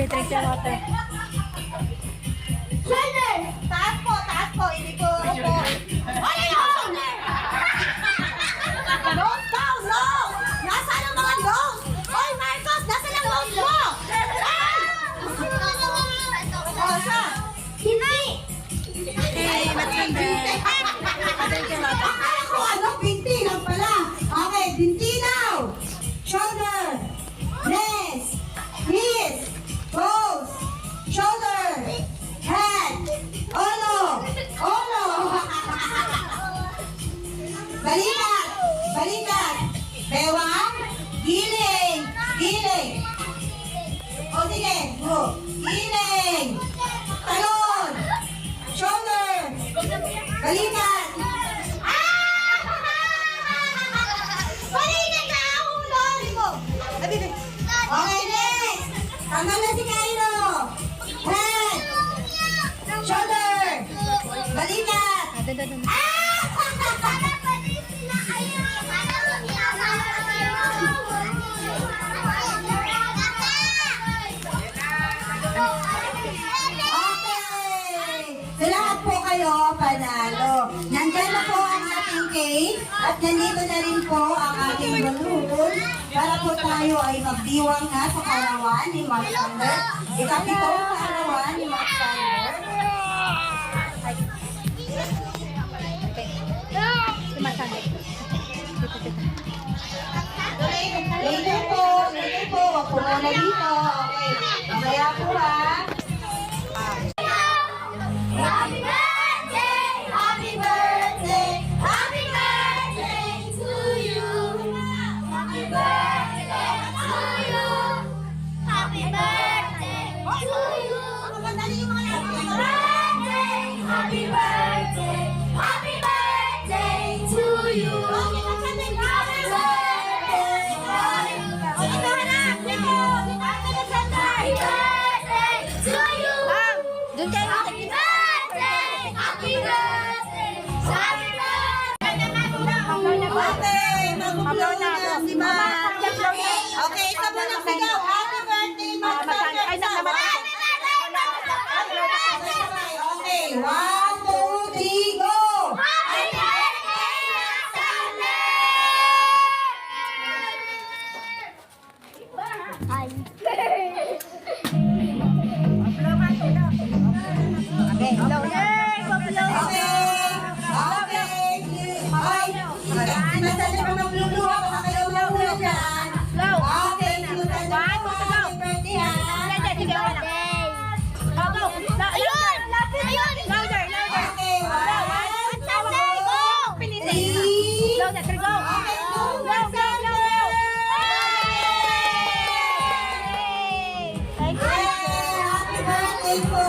Drink your water. Shoulder! Taas po. Hindi po upo. Ano yun? Nose down, nose! Nasaan ang mga nose? Oy, Marcos, nasaan ang nose mo? Oh, siya. Hindi! Okay, let's end there. Drink your water. Akala ko ano, binti lang pala. Okay, binti now. Shoulder. Knees. Knees. Toes. Shoulder. Head. Ulo. Ulo. Balikat. Balikat. Bewang. Giling. Giling. O sige, go. Giling. Talon. Shoulder. Balikat. Balikat na ako, lori mo. Okay, next. Tama na si Cairo. Head. Shoulder. Balikat. So lahat po kayo panalo. Nandyan na po ang ating cake at nandito na rin po ang ating balloon para po tayo ay magdiwang na sa karawan ni Max Sander. Ikapitong karawan ni Max Sander. Later po. Wag po muna dito. Okay. Mamaya po ha. Happy birthday, happy birthday, happy birthday to you. Happy birthday to you. Happy birthday to you. Happy birthday, happy birthday to you. Doon tayo. Happy birthday! Happy birthday! Happy birthday! Mag-blow na si Max. Okay, isa mo na sigaw. Happy birthday, Max. Ay, namatay. Okay, 1, 2, 3, go! Happy birthday, Max. Okay, hello. Yay! Pablo! Okay. Sinasadya ka magluluha. Baka kayo magluluha dyan. Okay, susan na po. Happy birthday, ha? Louder! Okay, 1, 2, 3. Louder, go! Okay, Go! Happy birthday po,